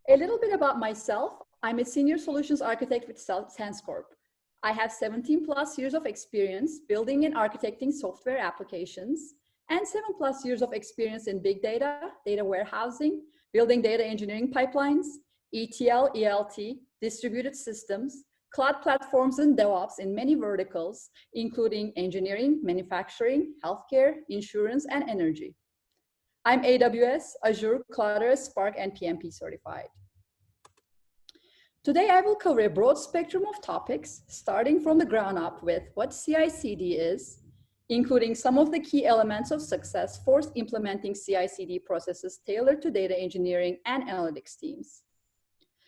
A little bit about myself. I'm a senior solutions architect with SenseCorp. I have 17 plus years of experience building and architecting software applications and 7 plus years of experience in big data, data warehousing, building data engineering pipelines, ETL, ELT, distributed systems, cloud platforms, and DevOps in many verticals, including engineering, manufacturing, healthcare, insurance, and energy. I'm AWS, Azure, Cloudera, Spark, and PMP certified. Today, I will cover a broad spectrum of topics, starting from the ground up with what CI/CD is, including some of the key elements of success for implementing CI/CD processes tailored to data engineering and analytics teams.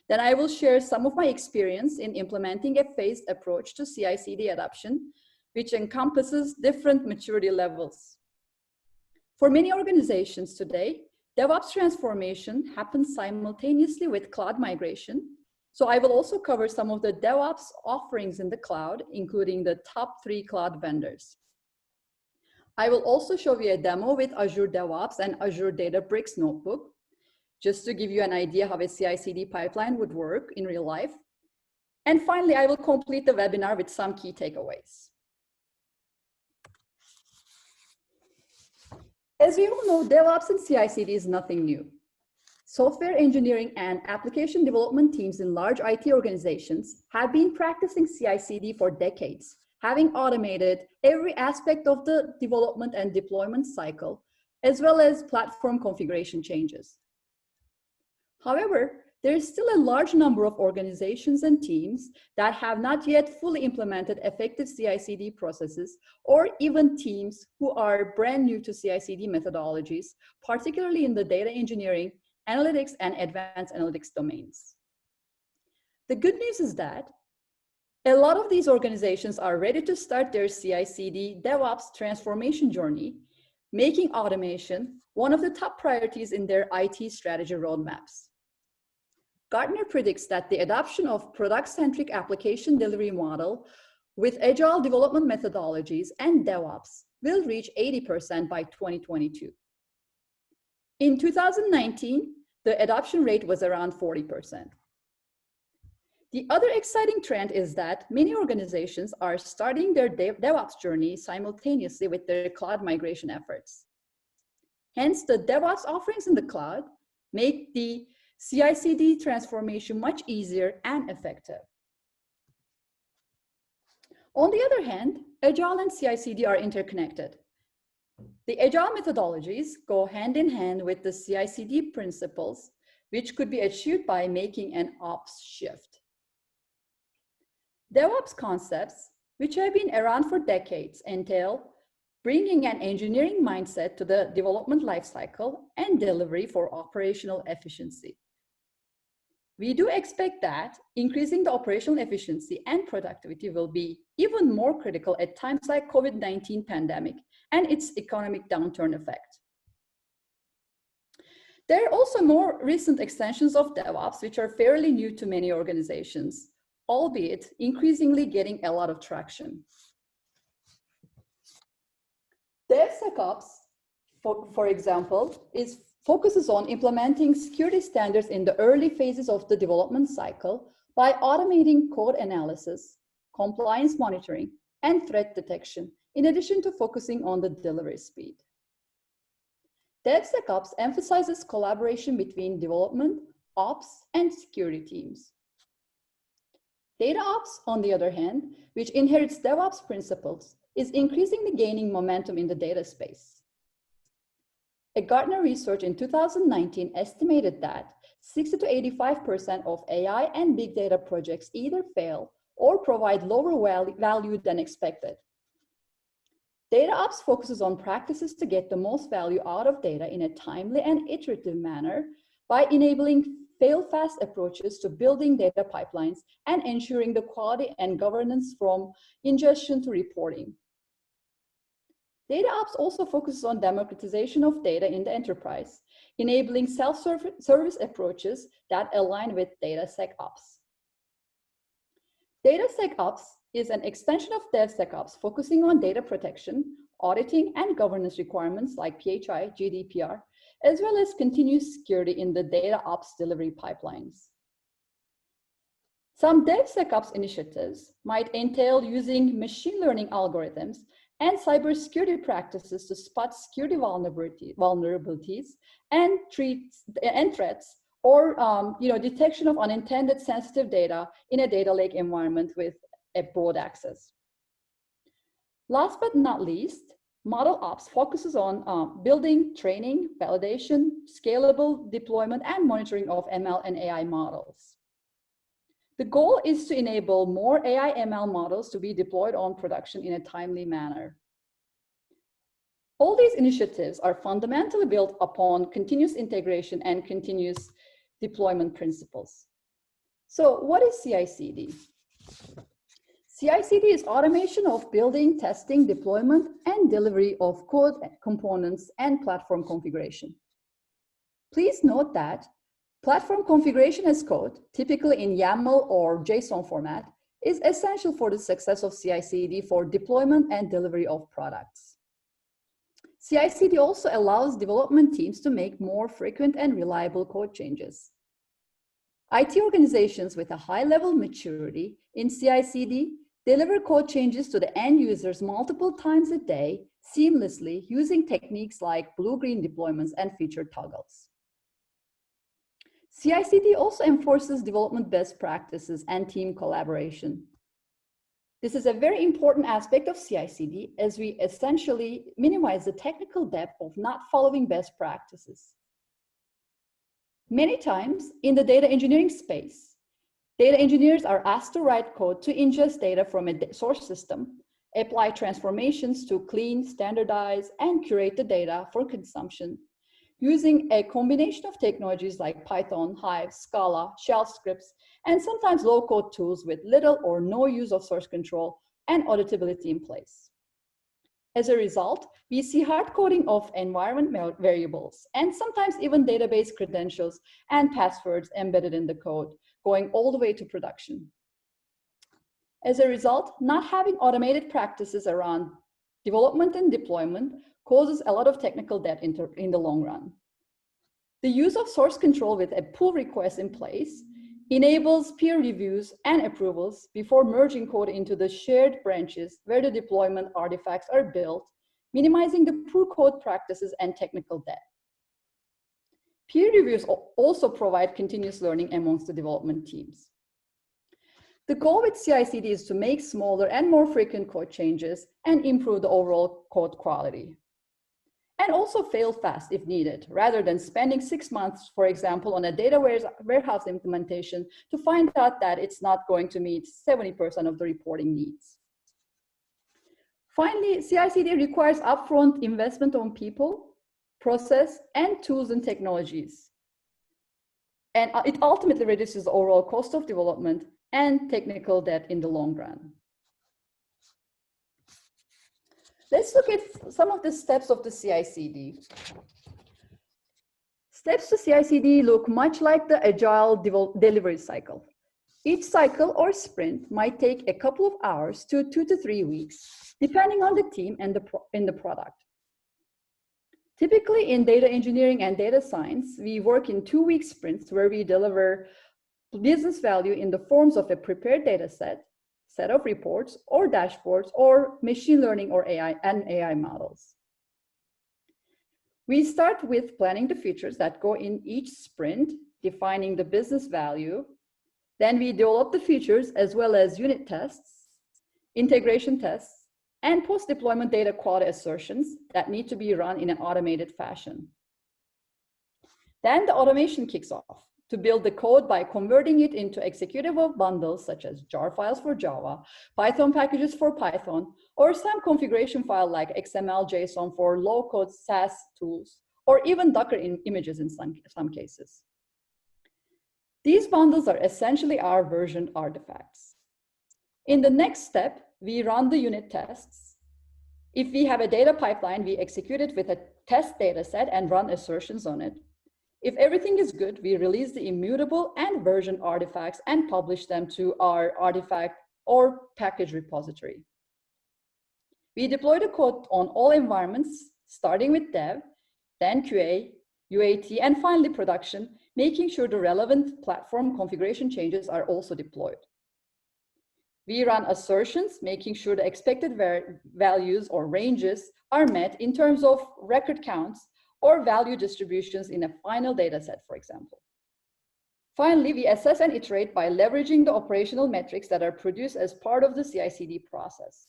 Then I will share some of my experience in implementing a phased approach to CI/CD adoption, which encompasses different maturity levels. For many organizations today, DevOps transformation happens simultaneously with cloud migration. So I will also cover some of the DevOps offerings in the cloud, including the top 3 cloud vendors. I will also show you a demo with Azure DevOps and Azure Databricks Notebook, just to give you an idea how a CI/CD pipeline would work in real life. And finally, I will complete the webinar with some key takeaways. As we all know, DevOps and CI/CD is nothing new. Software engineering and application development teams in large IT organizations have been practicing CI/CD for decades, having automated every aspect of the development and deployment cycle, as well as platform configuration changes. However, there is still a large number of organizations and teams that have not yet fully implemented effective CI/CD processes, or even teams who are brand new to CI/CD methodologies, particularly in the data engineering, analytics, and advanced analytics domains. The good news is that a lot of these organizations are ready to start their CI/CD DevOps transformation journey, making automation one of the top priorities in their IT strategy roadmaps. Gartner predicts that the adoption of product-centric application delivery model with agile development methodologies and DevOps will reach 80% by 2022. In 2019, the adoption rate was around 40%. The other exciting trend is that many organizations are starting their DevOps journey simultaneously with their cloud migration efforts. Hence, the DevOps offerings in the cloud make the CI/CD transformation much easier and effective. On the other hand, Agile and CI/CD are interconnected. The Agile methodologies go hand in hand with the CI/CD principles, which could be achieved by making an ops shift. DevOps concepts, which have been around for decades, entail bringing an engineering mindset to the development lifecycle and delivery for operational efficiency. We do expect that increasing the operational efficiency and productivity will be even more critical at times like COVID-19 pandemic and its economic downturn effect. There are also more recent extensions of DevOps, which are fairly new to many organizations, albeit increasingly getting a lot of traction. DevSecOps, for example, focuses on implementing security standards in the early phases of the development cycle by automating code analysis, compliance monitoring, and threat detection, in addition to focusing on the delivery speed. DevSecOps emphasizes collaboration between development, ops, and security teams. DataOps, on the other hand, which inherits DevOps principles, is increasingly gaining momentum in the data space. A Gartner research in 2019 estimated that 60 to 85% of AI and big data projects either fail or provide lower value than expected. DataOps focuses on practices to get the most value out of data in a timely and iterative manner by enabling fail-fast approaches to building data pipelines and ensuring the quality and governance from ingestion to reporting. DataOps also focuses on democratization of data in the enterprise, enabling self-service approaches that align with DataSecOps. DataSecOps is an extension of DevSecOps, focusing on data protection, auditing, and governance requirements like PHI, GDPR, as well as continuous security in the data ops delivery pipelines. Some DevSecOps initiatives might entail using machine learning algorithms and cybersecurity practices to spot security vulnerabilities and threats, or detection of unintended sensitive data in a data lake environment with a broad access. Last but not least, Model Ops focuses on building, training, validation, scalable deployment, and monitoring of ML and AI models. The goal is to enable more AI ML models to be deployed on production in a timely manner. All these initiatives are fundamentally built upon continuous integration and continuous deployment principles. So what is CICD? CICD is automation of building, testing, deployment, and delivery of code components and platform configuration. Please note that platform configuration as code, typically in YAML or JSON format, is essential for the success of CICD for deployment and delivery of products. CICD also allows development teams to make more frequent and reliable code changes. IT organizations with a high level of maturity in CICD deliver code changes to the end users multiple times a day seamlessly using techniques like blue-green deployments and feature toggles. CICD also enforces development best practices and team collaboration. This is a very important aspect of CICD as we essentially minimize the technical debt of not following best practices. Many times in the data engineering space, data engineers are asked to write code to ingest data from a source system, apply transformations to clean, standardize, and curate the data for consumption using a combination of technologies like Python, Hive, Scala, shell scripts, and sometimes low-code tools with little or no use of source control and auditability in place. As a result, we see hard coding of environment variables and sometimes even database credentials and passwords embedded in the code, going all the way to production. As a result, not having automated practices around development and deployment causes a lot of technical debt in the long run. The use of source control with a pull request in place enables peer reviews and approvals before merging code into the shared branches where the deployment artifacts are built, minimizing the poor code practices and technical debt. Peer reviews also provide continuous learning amongst the development teams. The goal with CICD is to make smaller and more frequent code changes and improve the overall code quality. And also fail fast if needed, rather than spending 6 months, for example, on a data warehouse implementation to find out that it's not going to meet 70% of the reporting needs. Finally, CICD requires upfront investment on people, process, and tools and technologies. And it ultimately reduces the overall cost of development and technical debt in the long run. Let's look at some of the steps of the CICD. Steps to CICD look much like the agile delivery cycle. Each cycle or sprint might take a couple of hours to 2 to 3 weeks, depending on the team and the product. Typically in data engineering and data science, we work in 2-week sprints where we deliver business value in the forms of a prepared data set of reports or dashboards or machine learning or AI models. We start with planning the features that go in each sprint, defining the business value. Then we develop the features as well as unit tests, integration tests, and post-deployment data quality assertions that need to be run in an automated fashion. Then the automation kicks off to build the code by converting it into executable bundles such as jar files for Java, Python packages for Python, or some configuration file like XML, JSON for low-code SaaS tools, or even Docker images in some cases. These bundles are essentially our version artifacts. In the next step, we run the unit tests. If we have a data pipeline, we execute it with a test data set and run assertions on it. If everything is good, we release the immutable and version artifacts and publish them to our artifact or package repository. We deploy the code on all environments, starting with dev, then QA, UAT, and finally production, making sure the relevant platform configuration changes are also deployed. We run assertions, making sure the expected values or ranges are met in terms of record counts or value distributions in a final data set, for example. Finally, we assess and iterate by leveraging the operational metrics that are produced as part of the CI/CD process.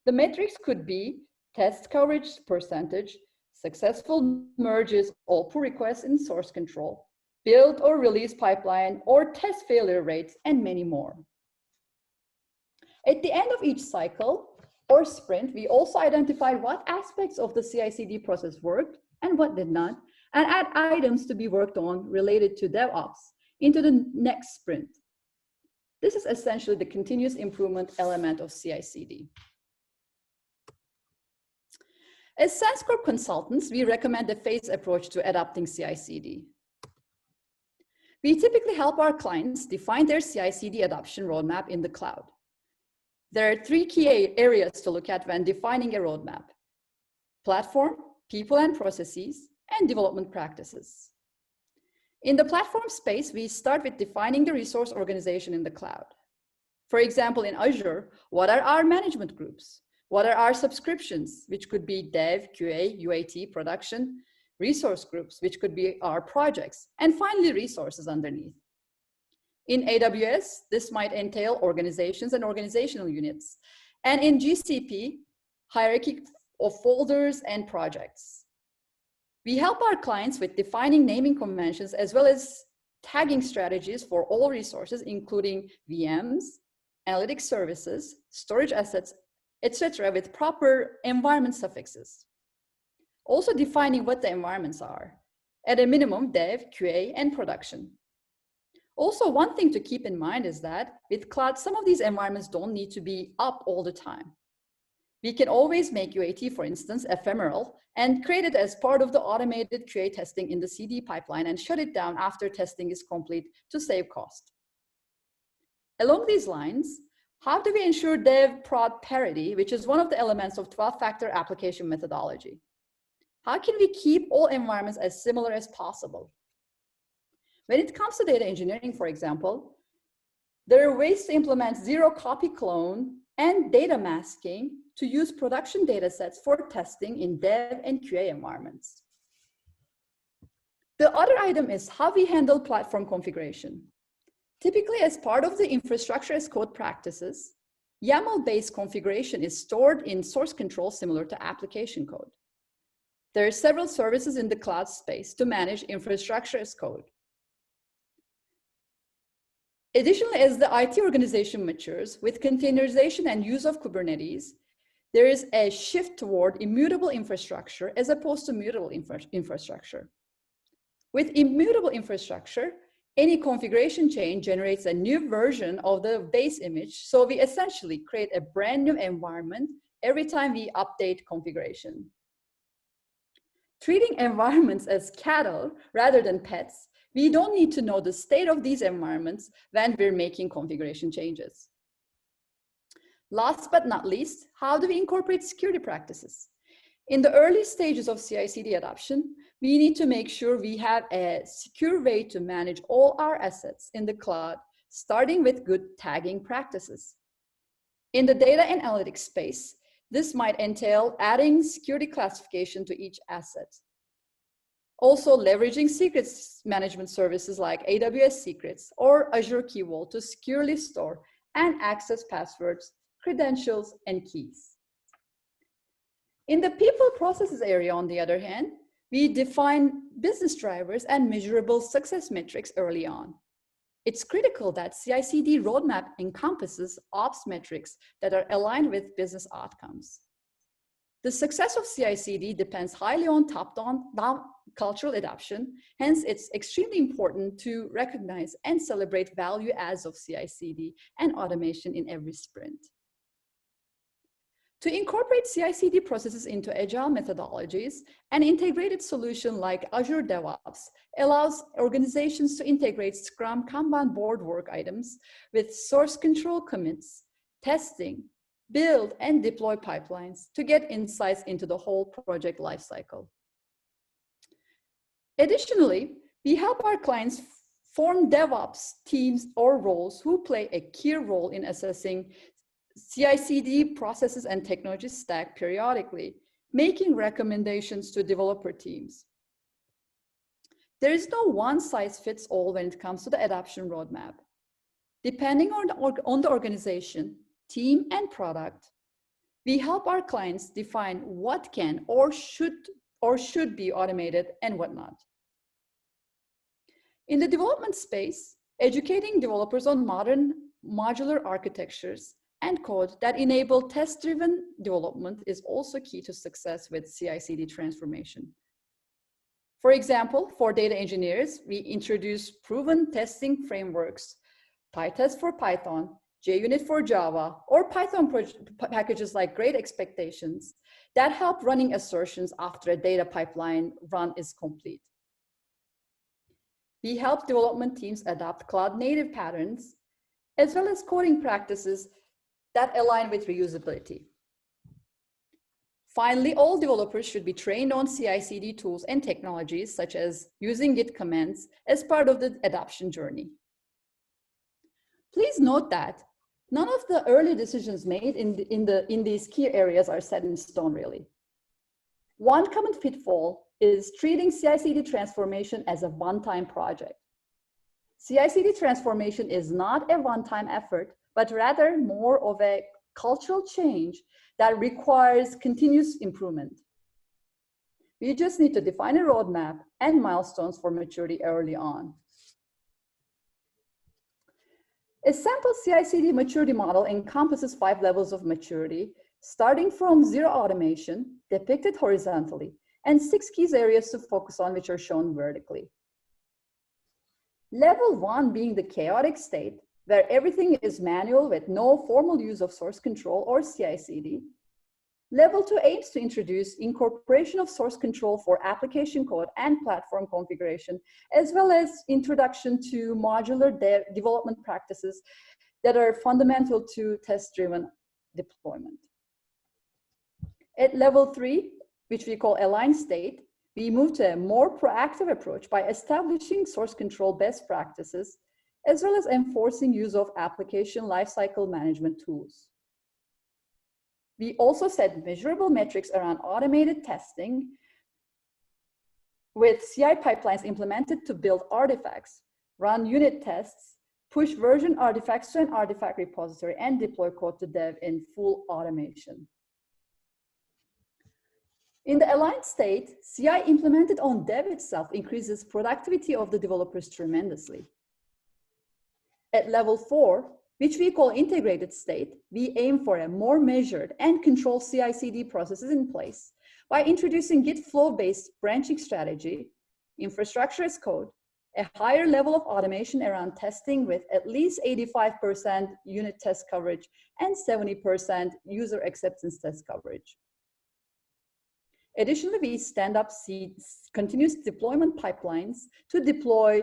The metrics could be test coverage percentage, successful merges, all pull requests in source control, build or release pipeline, or test failure rates, and many more. At the end of each cycle or sprint, we also identify what aspects of the CI/CD process worked and what did not, and add items to be worked on related to DevOps into the next sprint. This is essentially the continuous improvement element of CI/CD. As SenseCorp consultants, we recommend a phased approach to adopting CI/CD. We typically help our clients define their CI/CD adoption roadmap in the cloud. There are three key areas to look at when defining a roadmap: platform, people and processes, and development practices. In the platform space, we start with defining the resource organization in the cloud. For example, in Azure, what are our management groups? What are our subscriptions, which could be dev, QA, UAT, production, resource groups, which could be our projects, and finally, resources underneath. In AWS, this might entail organizations and organizational units. And in GCP, hierarchy of folders and projects. We help our clients with defining naming conventions as well as tagging strategies for all resources, including VMs, analytics services, storage assets, etc., with proper environment suffixes. Also defining what the environments are. At a minimum, dev, QA, and production. Also, one thing to keep in mind is that with cloud, some of these environments don't need to be up all the time. We can always make UAT, for instance, ephemeral and create it as part of the automated QA testing in the CD pipeline and shut it down after testing is complete to save cost. Along these lines, how do we ensure dev-prod parity, which is one of the elements of 12-factor application methodology? How can we keep all environments as similar as possible? When it comes to data engineering, for example, there are ways to implement zero-copy clone and data masking to use production data sets for testing in dev and QA environments. The other item is how we handle platform configuration. Typically, as part of the infrastructure as code practices, YAML-based configuration is stored in source control similar to application code. There are several services in the cloud space to manage infrastructure as code. Additionally, as the IT organization matures with containerization and use of Kubernetes, there is a shift toward immutable infrastructure as opposed to mutable infrastructure. With immutable infrastructure, any configuration change generates a new version of the base image, so we essentially create a brand new environment every time we update configuration. Treating environments as cattle rather than pets, we don't need to know the state of these environments when we're making configuration changes. Last but not least, how do we incorporate security practices? In the early stages of CI/CD adoption, we need to make sure we have a secure way to manage all our assets in the cloud, starting with good tagging practices. In the data and analytics space, this might entail adding security classification to each asset. Also leveraging secrets management services like AWS Secrets or Azure Key Vault to securely store and access passwords, credentials, and keys. In the people processes area, on the other hand, we define business drivers and measurable success metrics early on. It's critical that CICD Roadmap encompasses ops metrics that are aligned with business outcomes. The success of CICD depends highly on top-down cultural adoption. Hence, it's extremely important to recognize and celebrate value adds of CICD and automation in every sprint. To incorporate CI/CD processes into agile methodologies, an integrated solution like Azure DevOps allows organizations to integrate Scrum Kanban board work items with source control commits, testing, build, and deploy pipelines to get insights into the whole project lifecycle. Additionally, we help our clients form DevOps teams or roles who play a key role in assessing CI/CD processes and technology stack periodically, making recommendations to developer teams. There is no one-size-fits-all when it comes to the adoption roadmap. Depending on the organization, team, and product, we help our clients define what can or should be automated and what not. In the development space, educating developers on modern modular architectures and code that enable test-driven development is also key to success with CI/CD transformation. For example, for data engineers, we introduce proven testing frameworks, PyTest for Python, JUnit for Java, or Python packages like Great Expectations that help running assertions after a data pipeline run is complete. We help development teams adopt cloud-native patterns, as well as coding practices that align with reusability. Finally, all developers should be trained on CI/CD tools and technologies, such as using Git commands as part of the adoption journey. Please note that none of the early decisions made in these key areas are set in stone, really. One common pitfall is treating CI/CD transformation as a one-time project. CI/CD transformation is not a one-time effort, but rather more of a cultural change that requires continuous improvement. We just need to define a roadmap and milestones for maturity early on. A sample CI/CD maturity model encompasses 5 levels of maturity, starting from zero automation, depicted horizontally, and 6 key areas to focus on, which are shown vertically. Level 1 being the chaotic state, where everything is manual with no formal use of source control or CI/CD. Level 2 aims to introduce incorporation of source control for application code and platform configuration, as well as introduction to modular development practices that are fundamental to test-driven deployment. At level 3, which we call aligned state, we move to a more proactive approach by establishing source control best practices, as well as enforcing use of application lifecycle management tools. We also set measurable metrics around automated testing with CI pipelines implemented to build artifacts, run unit tests, push version artifacts to an artifact repository, and deploy code to dev in full automation. In the aligned state, CI implemented on dev itself increases productivity of the developers tremendously. At level 4, which we call integrated state, we aim for a more measured and controlled CI/CD processes in place by introducing Git flow-based branching strategy, infrastructure as code, a higher level of automation around testing with at least 85% unit test coverage and 70% user acceptance test coverage. Additionally, we stand up continuous deployment pipelines to deploy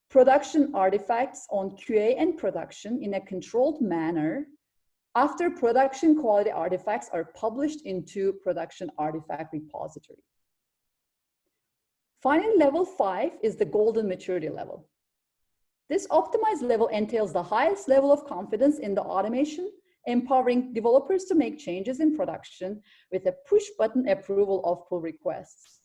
production artifacts on QA and production in a controlled manner after production quality artifacts are published into production artifact repository. Finally, level 5 is the golden maturity level. This optimized level entails the highest level of confidence in the automation, empowering developers to make changes in production with a push-button approval of pull requests.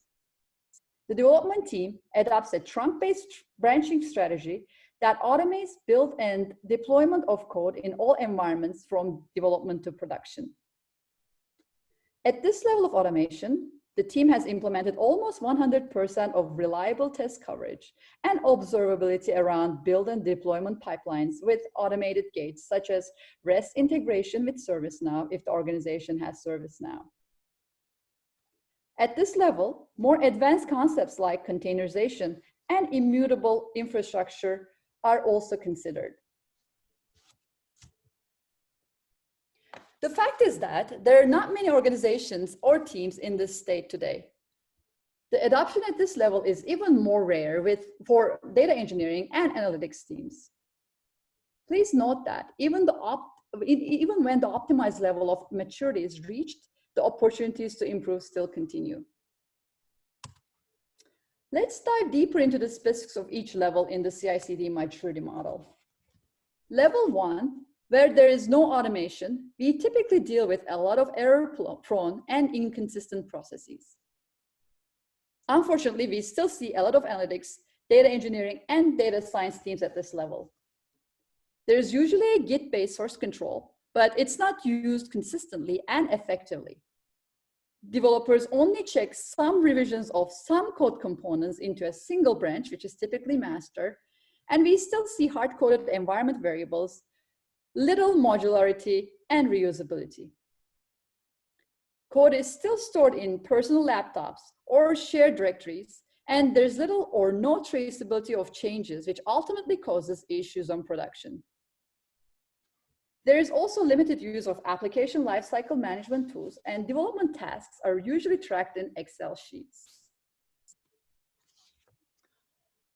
The development team adopts a trunk-based branching strategy that automates build and deployment of code in all environments from development to production. At this level of automation, the team has implemented almost 100% of reliable test coverage and observability around build and deployment pipelines with automated gates, such as REST integration with ServiceNow if the organization has ServiceNow. At this level, more advanced concepts like containerization and immutable infrastructure are also considered. The fact is that there are not many organizations or teams in this state today. The adoption at this level is even more rare for data engineering and analytics teams. Please note that even when the optimized level of maturity is reached, the opportunities to improve still continue. Let's dive deeper into the specifics of each level in the CI/CD maturity model. Level 1, where there is no automation, we typically deal with a lot of error-prone and inconsistent processes. Unfortunately, we still see a lot of analytics, data engineering, and data science teams at this level. There's usually a Git-based source control, but it's not used consistently and effectively. Developers only check some revisions of some code components into a single branch, which is typically master, and we still see hard-coded environment variables, little modularity, and reusability. Code is still stored in personal laptops or shared directories, and there's little or no traceability of changes, which ultimately causes issues on production. There is also limited use of application lifecycle management tools, and development tasks are usually tracked in Excel sheets.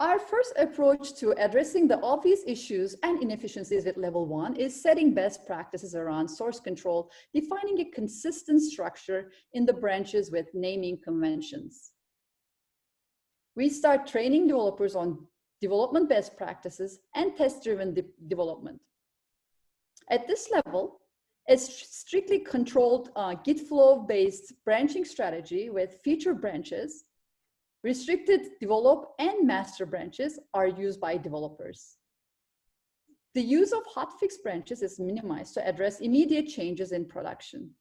Our first approach to addressing the obvious issues and inefficiencies at level 1 is setting best practices around source control, defining a consistent structure in the branches with naming conventions. We start training developers on development best practices and test-driven development. At this level, a strictly controlled Git flow-based branching strategy with feature branches, restricted develop and master branches are used by developers. The use of hotfix branches is minimized to address immediate changes in production.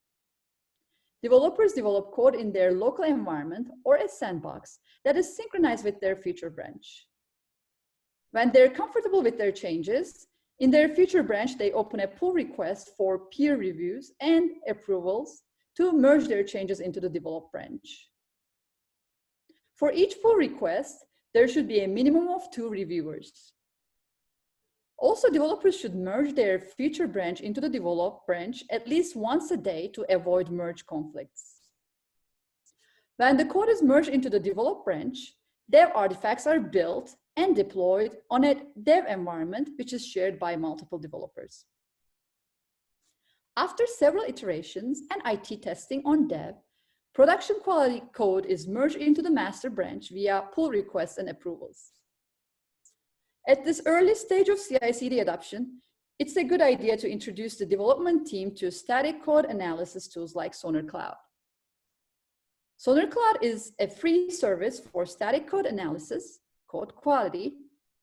Developers develop code in their local environment or a sandbox that is synchronized with their feature branch. When they're comfortable with their changes, in their feature branch, they open a pull request for peer reviews and approvals to merge their changes into the develop branch. For each pull request, there should be a minimum of 2 reviewers. Also, developers should merge their feature branch into the develop branch at least once a day to avoid merge conflicts. When the code is merged into the develop branch, dev artifacts are built and deployed on a dev environment, which is shared by multiple developers. After several iterations and IT testing on dev, production quality code is merged into the master branch via pull requests and approvals. At this early stage of CI/CD adoption, it's a good idea to introduce the development team to static code analysis tools like Sonar Cloud. Sonar Cloud is a free service for static code analysis, code quality,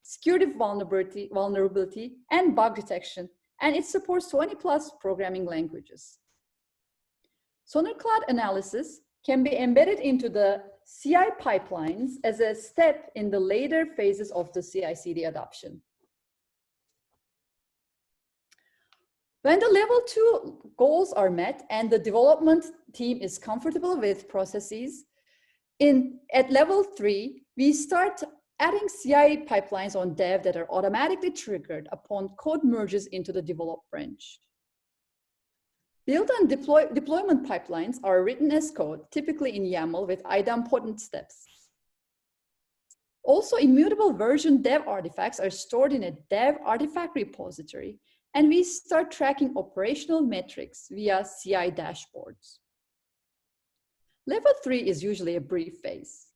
security vulnerability, and bug detection, and it supports 20+ programming languages. Sonar Cloud analysis can be embedded into the CI pipelines as a step in the later phases of the CI/CD adoption. When the level 2 goals are met and the development team is comfortable with processes, at level 3, we start adding CI pipelines on dev that are automatically triggered upon code merges into the develop branch. Build and deployment pipelines are written as code, typically in YAML with idempotent steps. Also, immutable version dev artifacts are stored in a dev artifact repository, and we start tracking operational metrics via CI dashboards. Level 3 is usually a brief phase.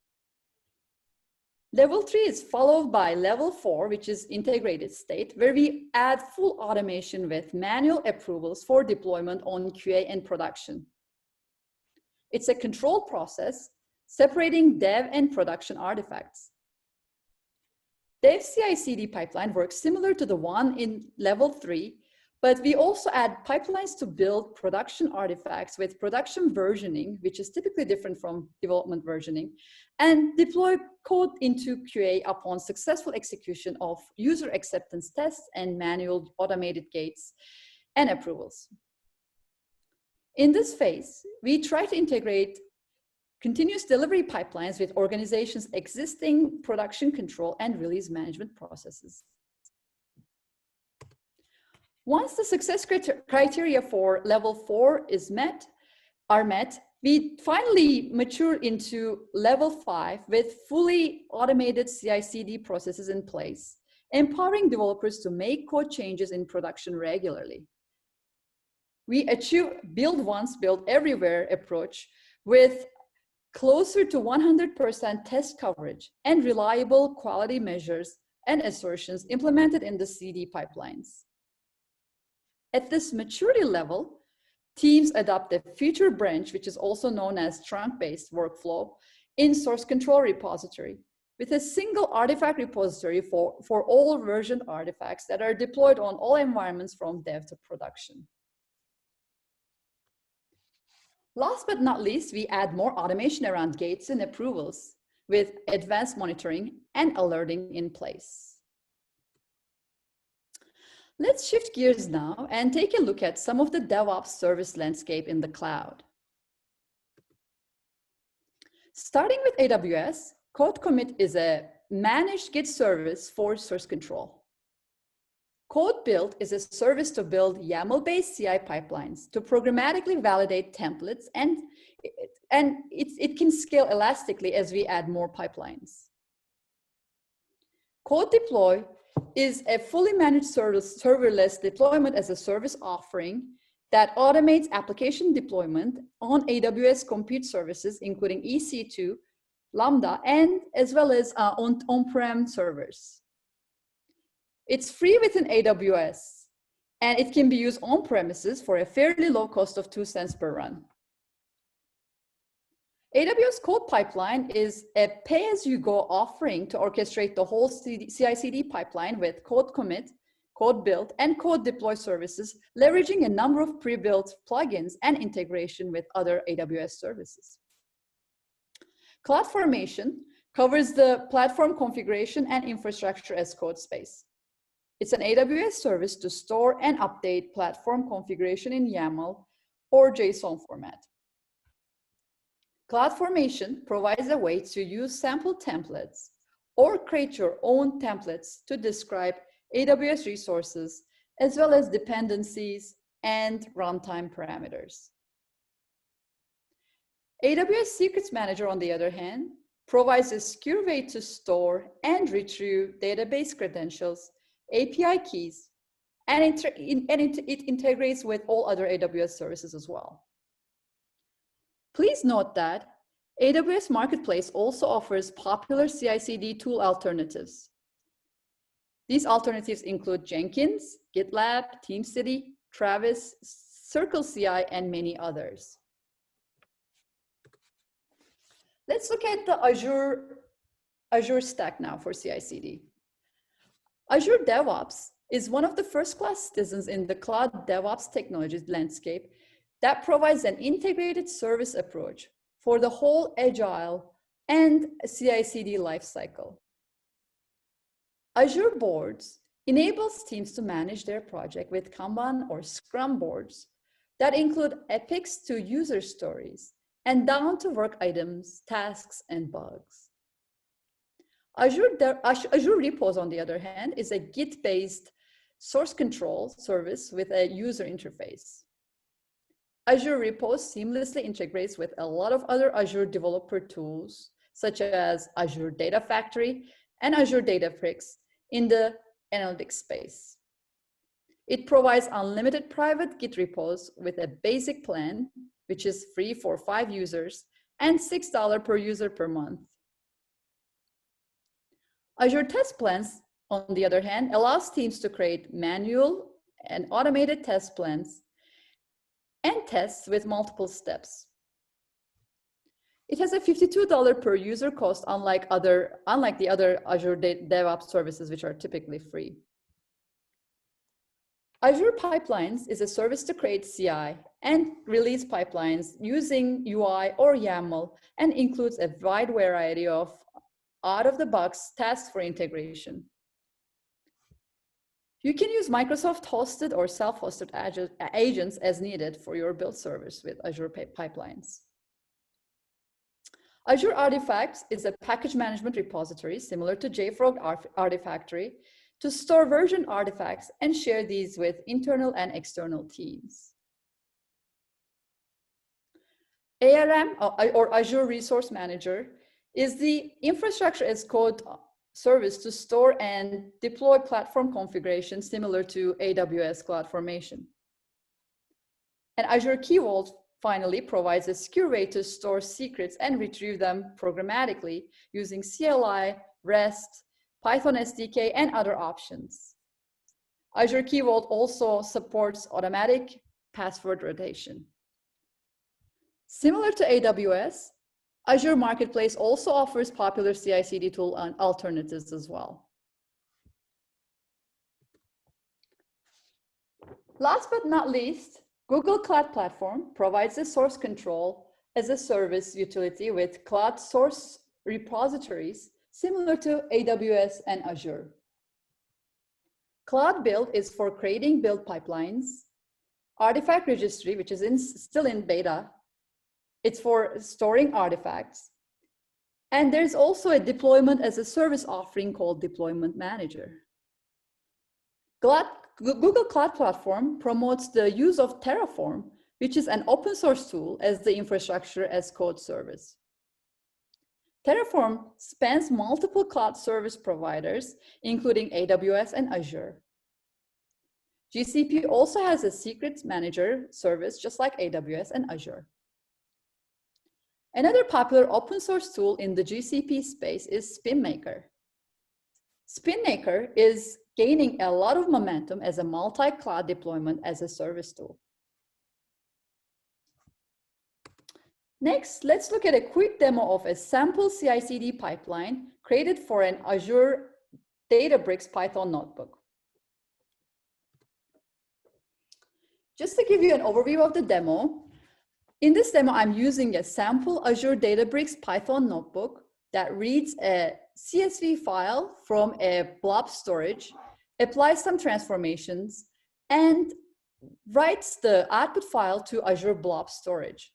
Level 3 is followed by level 4, which is integrated state, where we add full automation with manual approvals for deployment on QA and production. It's a controlled process, separating dev and production artifacts. Dev CI/CD pipeline works similar to the one in level 3, but we also add pipelines to build production artifacts with production versioning, which is typically different from development versioning, and deploy code into QA upon successful execution of user acceptance tests and manual automated gates and approvals. In this phase, we try to integrate continuous delivery pipelines with organizations' existing production control and release management processes. Once the success criteria for level 4 are met, we finally mature into level 5 with fully automated CI/CD processes in place, empowering developers to make code changes in production regularly. We achieve build once, build everywhere approach with closer to 100% test coverage, and reliable quality measures and assertions implemented in the CD pipelines. At this maturity level, teams adopt a feature branch, which is also known as trunk-based workflow, in source control repository, with a single artifact repository for all version artifacts that are deployed on all environments from dev to production. Last but not least, we add more automation around gates and approvals with advanced monitoring and alerting in place. Let's shift gears now and take a look at some of the DevOps service landscape in the cloud. Starting with AWS, Code Commit is a managed Git service for source control. Code Build is a service to build YAML-based CI pipelines to programmatically validate templates, and it can scale elastically as we add more pipelines. Code Deploy is a fully managed serverless deployment as a service offering that automates application deployment on AWS compute services, including EC2, Lambda, and as well as on-prem servers. It's free within AWS, and it can be used on premises for a fairly low cost of 2 cents per run. AWS Code Pipeline is a pay-as-you-go offering to orchestrate the whole CI/CD pipeline with Code Commit, Code Build, and Code Deploy services, leveraging a number of pre-built plugins and integration with other AWS services. CloudFormation covers the platform configuration and infrastructure as code space. It's an AWS service to store and update platform configuration in YAML or JSON format. CloudFormation provides a way to use sample templates or create your own templates to describe AWS resources, as well as dependencies and runtime parameters. AWS Secrets Manager, on the other hand, provides a secure way to store and retrieve database credentials, API keys, and it integrates with all other AWS services as well. Please note that AWS Marketplace also offers popular CI/CD tool alternatives. These alternatives include Jenkins, GitLab, TeamCity, Travis, CircleCI, and many others. Let's look at the Azure stack now for CI/CD. Azure DevOps is one of the first-class citizens in the cloud DevOps technology landscape that provides an integrated service approach for the whole agile and CI/CD lifecycle. Azure boards enables teams to manage their project with Kanban or Scrum boards that include epics to user stories and down to work items, tasks, and bugs. Azure Repos, on the other hand, is a Git-based source control service with a user interface. Azure Repos seamlessly integrates with a lot of other Azure developer tools, such as Azure Data Factory and Azure Databricks in the analytics space. It provides unlimited private Git repos with a basic plan, which is free for 5 users and $6 per user per month. Azure Test Plans, on the other hand, allows teams to create manual and automated test plans and tests with multiple steps. It has a $52 per user cost, unlike the other Azure DevOps services, which are typically free. Azure Pipelines is a service to create CI and release pipelines using UI or YAML, and includes a wide variety of out-of-the-box tasks for integration. You can use Microsoft hosted or self-hosted agents as needed for your build service with Azure Pipelines. Azure Artifacts is a package management repository similar to JFrog Artifactory to store version artifacts and share these with internal and external teams. ARM, or Azure Resource Manager, is the infrastructure as code service to store and deploy platform configurations similar to AWS CloudFormation. And Azure Key Vault finally provides a secure way to store secrets and retrieve them programmatically using CLI, REST, Python SDK, and other options. Azure Key Vault also supports automatic password rotation. Similar to AWS, Azure Marketplace also offers popular CI/CD tool alternatives as well. Last but not least, Google Cloud Platform provides a source control as a service utility with cloud source repositories similar to AWS and Azure. Cloud Build is for creating build pipelines. Artifact Registry, which is still in beta, it's for storing artifacts. And there's also a deployment as a service offering called Deployment Manager. Google Cloud Platform promotes the use of Terraform, which is an open source tool as the infrastructure as code service. Terraform spans multiple cloud service providers, including AWS and Azure. GCP also has a secrets manager service, just like AWS and Azure. Another popular open source tool in the GCP space is SpinMaker. SpinMaker is gaining a lot of momentum as a multi-cloud deployment as a service tool. Next, let's look at a quick demo of a sample CI/CD pipeline created for an Azure Databricks Python notebook. Just to give you an overview of the demo, in this demo, I'm using a sample Azure Databricks Python notebook that reads a CSV file from a blob storage, applies some transformations, and writes the output file to Azure Blob Storage.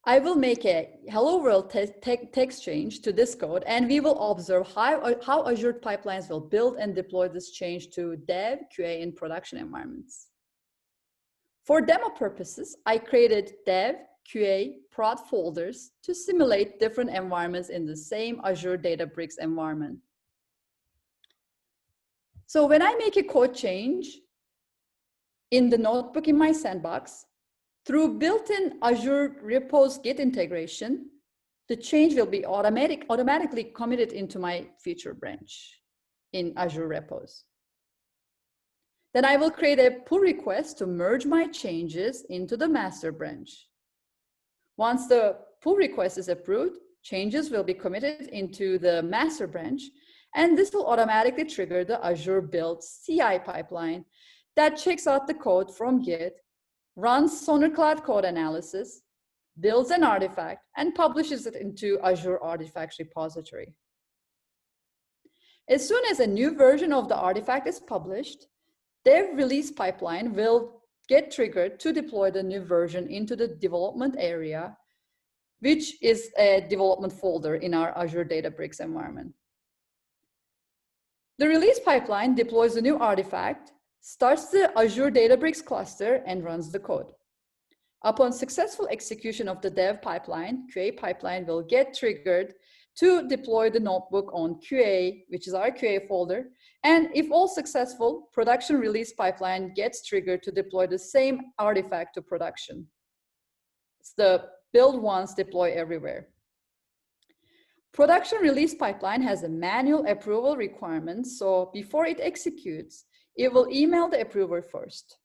I will make a hello world text change to this code, and we will observe how Azure pipelines will build and deploy this change to dev, QA, and production environments. For demo purposes, I created dev, QA, prod folders to simulate different environments in the same Azure Databricks environment. So when I make a code change in the notebook in my sandbox, through built-in Azure repos Git integration, the change will be automatically committed into my feature branch in Azure repos. Then I will create a pull request to merge my changes into the master branch. Once the pull request is approved, changes will be committed into the master branch, and this will automatically trigger the Azure build CI pipeline that checks out the code from Git, runs Sonar Cloud code analysis, builds an artifact, and publishes it into Azure Artifacts repository. As soon as a new version of the artifact is published, dev release pipeline will get triggered to deploy the new version into the development area, which is a development folder in our Azure Databricks environment. The release pipeline deploys a new artifact, starts the Azure Databricks cluster, and runs the code. Upon successful execution of the dev pipeline, QA pipeline will get triggered to deploy the notebook on QA, which is our QA folder. And if all successful, production release pipeline gets triggered to deploy the same artifact to production. It's the build once, deploy everywhere. Production release pipeline has a manual approval requirement, so before it executes, it will email the approver first.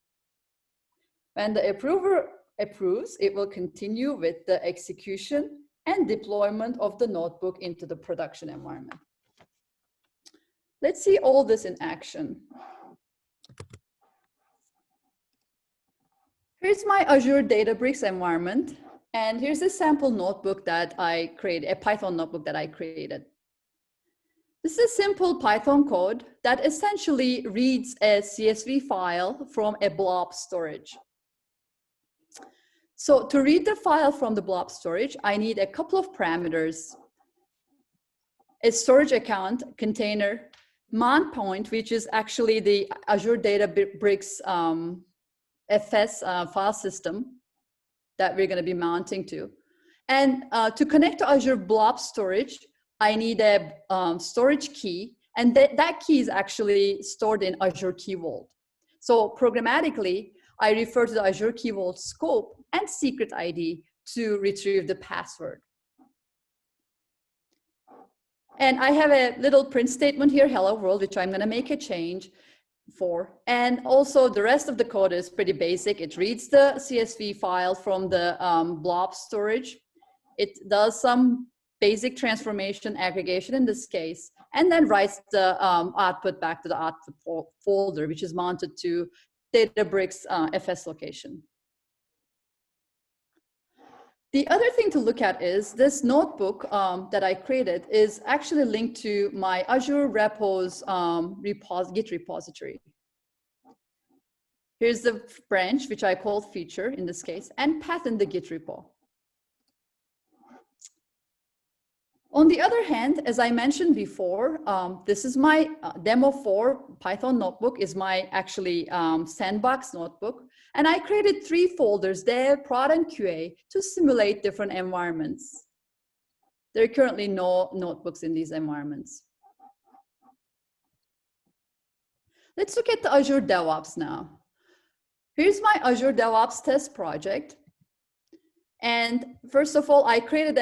When the approver approves, it will continue with the execution and deployment of the notebook into the production environment. Let's see all this in action. Here's my Azure Databricks environment, and here's a sample notebook that I created, a Python notebook that I created. This is simple Python code that essentially reads a CSV file from a blob storage. So to read the file from the blob storage, I need a couple of parameters: a storage account, container, mount point, which is actually the Azure Databricks FS file system that we're going to be mounting to. And to connect to Azure Blob Storage, I need a storage key, and that key is actually stored in Azure Key Vault. So programmatically, I refer to the Azure Key Vault scope and secret ID to retrieve the password. And I have a little print statement here, hello world, which I'm gonna make a change for. And also the rest of the code is pretty basic. It reads the CSV file from the blob storage. It does some basic transformation aggregation in this case, and then writes the output back to the output folder, which is mounted to Databricks FS location. The other thing to look at is this notebook that I created is actually linked to my Azure repos Git repository. Here's the branch, which I call feature in this case, and path in the Git repo. On the other hand, as I mentioned before, this is my demo for Python notebook, is my actually sandbox notebook. And I created 3 folders, dev, prod, and QA, to simulate different environments. There are currently no notebooks in these environments. Let's look at the Azure DevOps now. Here's my Azure DevOps test project. And first of all, I created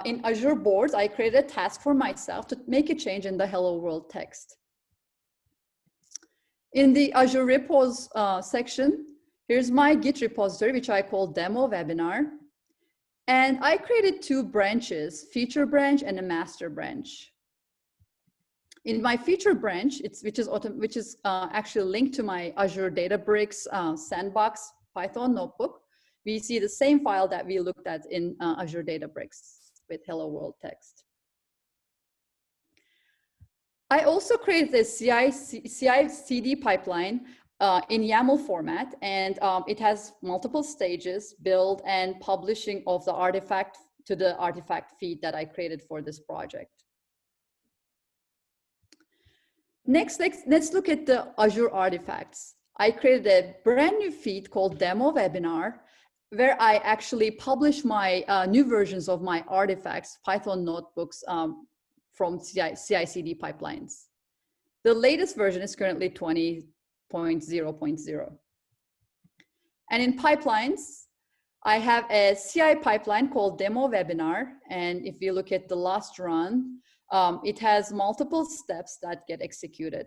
in Azure boards, I created a task for myself to make a change in the hello world text. In the Azure repos section, here's my Git repository, which I call demo webinar. And I created 2 branches, feature branch and a master branch. In my feature branch, which is actually linked to my Azure Databricks sandbox Python notebook, we see the same file that we looked at in Azure Databricks with hello world text. I also created a CICD pipeline in YAML format, and it has multiple stages, build and publishing of the artifact to the artifact feed that I created for this project. Next, let's look at the Azure artifacts. I created a brand new feed called Demo Webinar, where I actually publish my new versions of my artifacts, Python notebooks from CICD pipelines. The latest version is currently 20.0.0. And in pipelines, I have a CI pipeline called Demo Webinar. And if you look at the last run, it has multiple steps that get executed.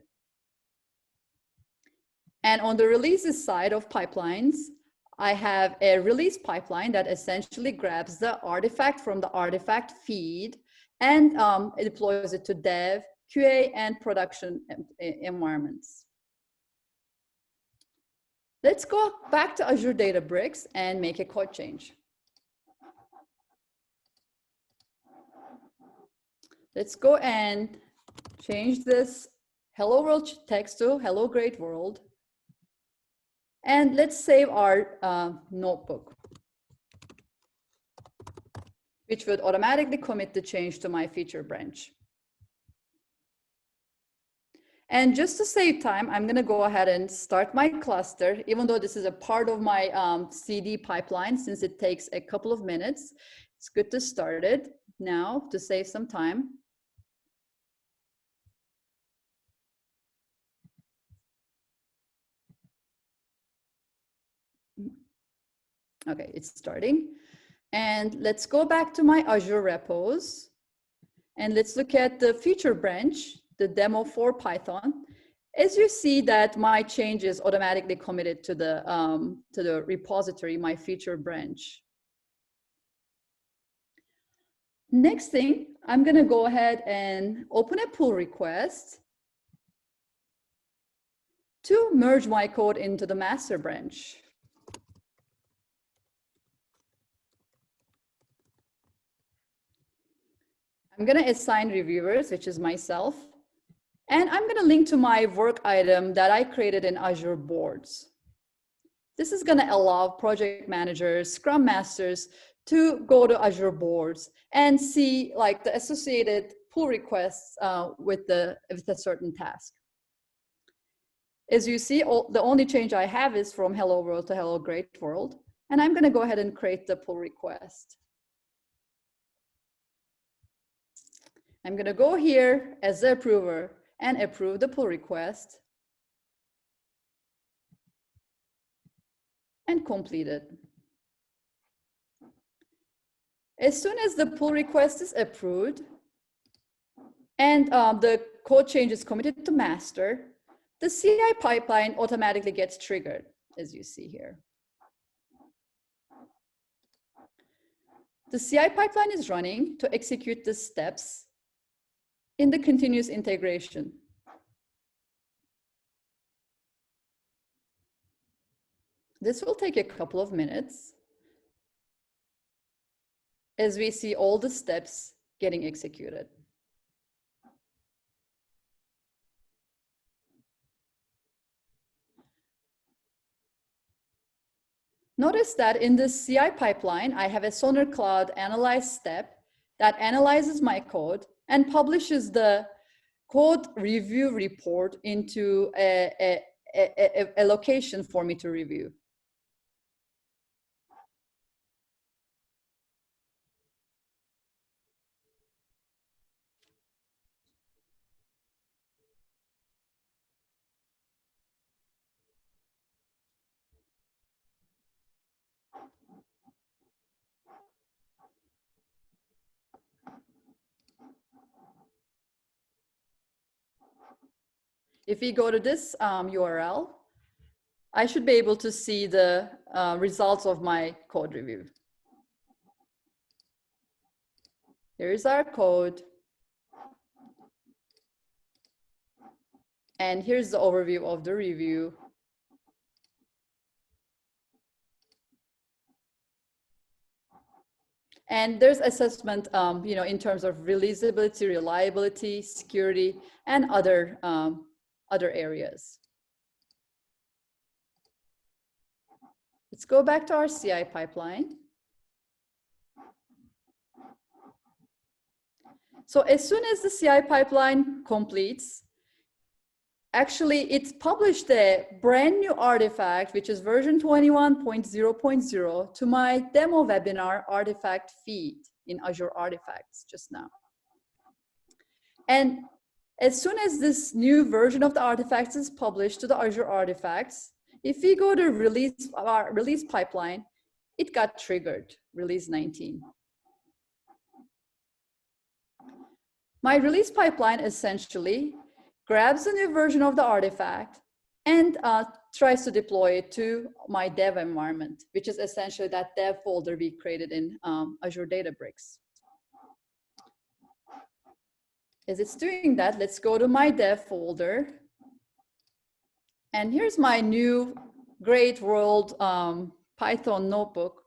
And on the releases side of pipelines, I have a release pipeline that essentially grabs the artifact from the artifact feed and it deploys it to dev, QA, and production environments. Let's go back to Azure Databricks and make a code change. Let's go and change this hello world text to hello great world. And let's save our notebook, which would automatically commit the change to my feature branch. And just to save time, I'm going to go ahead and start my cluster, even though this is a part of my CD pipeline, since it takes a couple of minutes. It's good to start it now to save some time. Okay, it's starting. And let's go back to my Azure repos. And let's look at the feature branch, the demo for Python. As you see that my change is automatically committed to the repository, my feature branch. Next thing, I'm gonna go ahead and open a pull request to merge my code into the master branch. I'm going to assign reviewers, which is myself, and I'm going to link to my work item that I created in Azure boards. This is going to allow project managers, scrum masters to go to Azure boards and see like the associated pull requests with a certain task. As you see, the only change I have is from hello world to hello great world, and I'm going to go ahead and create the pull request. I'm going to go here as the approver and approve the pull request. and completed. As soon as the pull request is approved and the code change is committed to master, the CI pipeline automatically gets triggered, as you see here. The CI pipeline is running to execute the steps in the continuous integration. This will take a couple of minutes as we see all the steps getting executed. Notice that in the CI pipeline, I have a Sonar Cloud Analyze step that analyzes my code and publishes the code review report into a location for me to review. If we go to this URL, I should be able to see the results of my code review. Here is our code. And here's the overview of the review. And there's assessment, in terms of releasability, reliability, security, and other areas. Let's go back to our CI pipeline. So as soon as the CI pipeline completes, actually it's published a brand new artifact, which is version 21.0.0 to my demo webinar artifact feed in Azure Artifacts just now. And as soon as this new version of the artifacts is published to the Azure Artifacts, if we go to our release pipeline, it got triggered, release 19. My release pipeline essentially grabs a new version of the artifact and tries to deploy it to my dev environment, which is essentially that dev folder we created in Azure Databricks. As it's doing that, let's go to my dev folder. And here's my new Great World Python notebook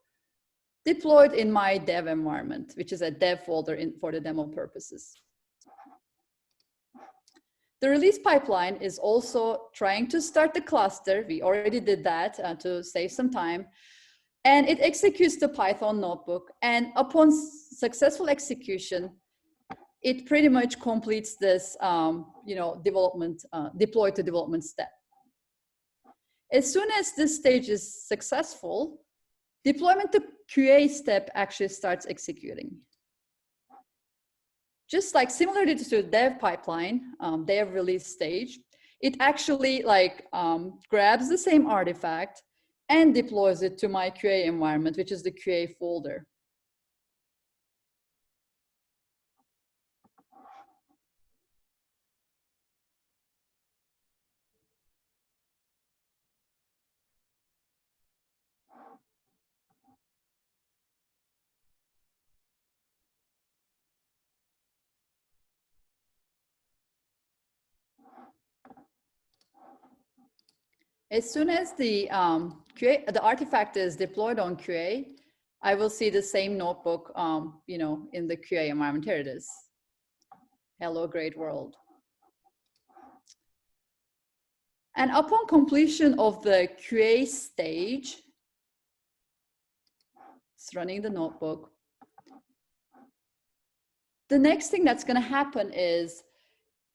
deployed in my dev environment, which is a dev folder for the demo purposes. The release pipeline is also trying to start the cluster. We already did that to save some time. And it executes the Python notebook. And upon successful execution, it pretty much completes this deploy to development step. As soon as this stage is successful, deployment to QA step actually starts executing. Just like similarly to dev pipeline, dev release stage, it actually grabs the same artifact and deploys it to my QA environment, which is the QA folder. As soon as the artifact is deployed on QA, I will see the same notebook, in the QA environment. Here it is. Hello, great world. And upon completion of the QA stage, it's running the notebook. The next thing that's going to happen is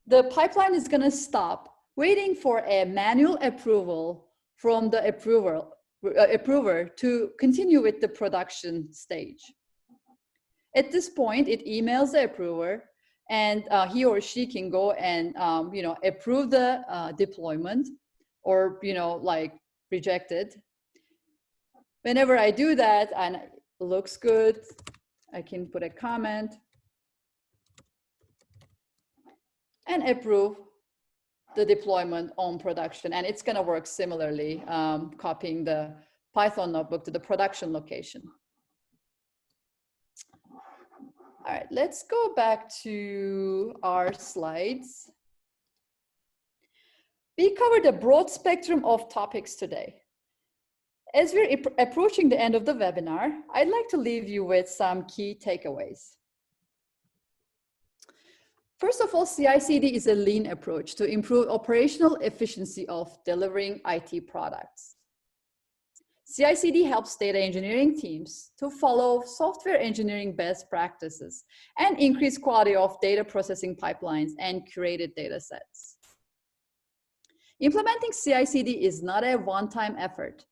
the pipeline is going to stop waiting for a manual approval from the approver to continue with the production stage. At this point, it emails the approver, and he or she can go and approve the deployment or reject it. Whenever I do that and it looks good, I can put a comment and approve the deployment on production. And it's gonna work similarly, copying the Python notebook to the production location. All right, let's go back to our slides. We covered a broad spectrum of topics today. As we're approaching the end of the webinar, I'd like to leave you with some key takeaways. First of all, CICD is a lean approach to improve operational efficiency of delivering IT products. CICD helps data engineering teams to follow software engineering best practices and increase quality of data processing pipelines and curated data sets. Implementing CICD is not a one-time effort.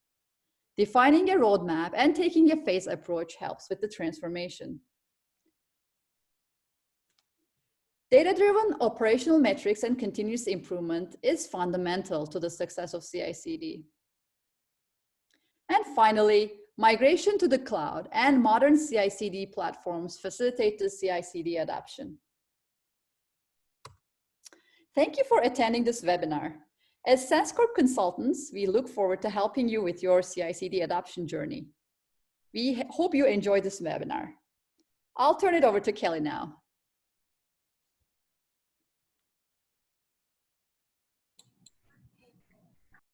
Defining a roadmap and taking a phased approach helps with the transformation. Data-driven operational metrics and continuous improvement is fundamental to the success of CICD. And finally, migration to the cloud and modern CICD platforms facilitate the CICD adoption. Thank you for attending this webinar. As SenseCorp consultants, we look forward to helping you with your CICD adoption journey. We hope you enjoyed this webinar. I'll turn it over to Kelly now.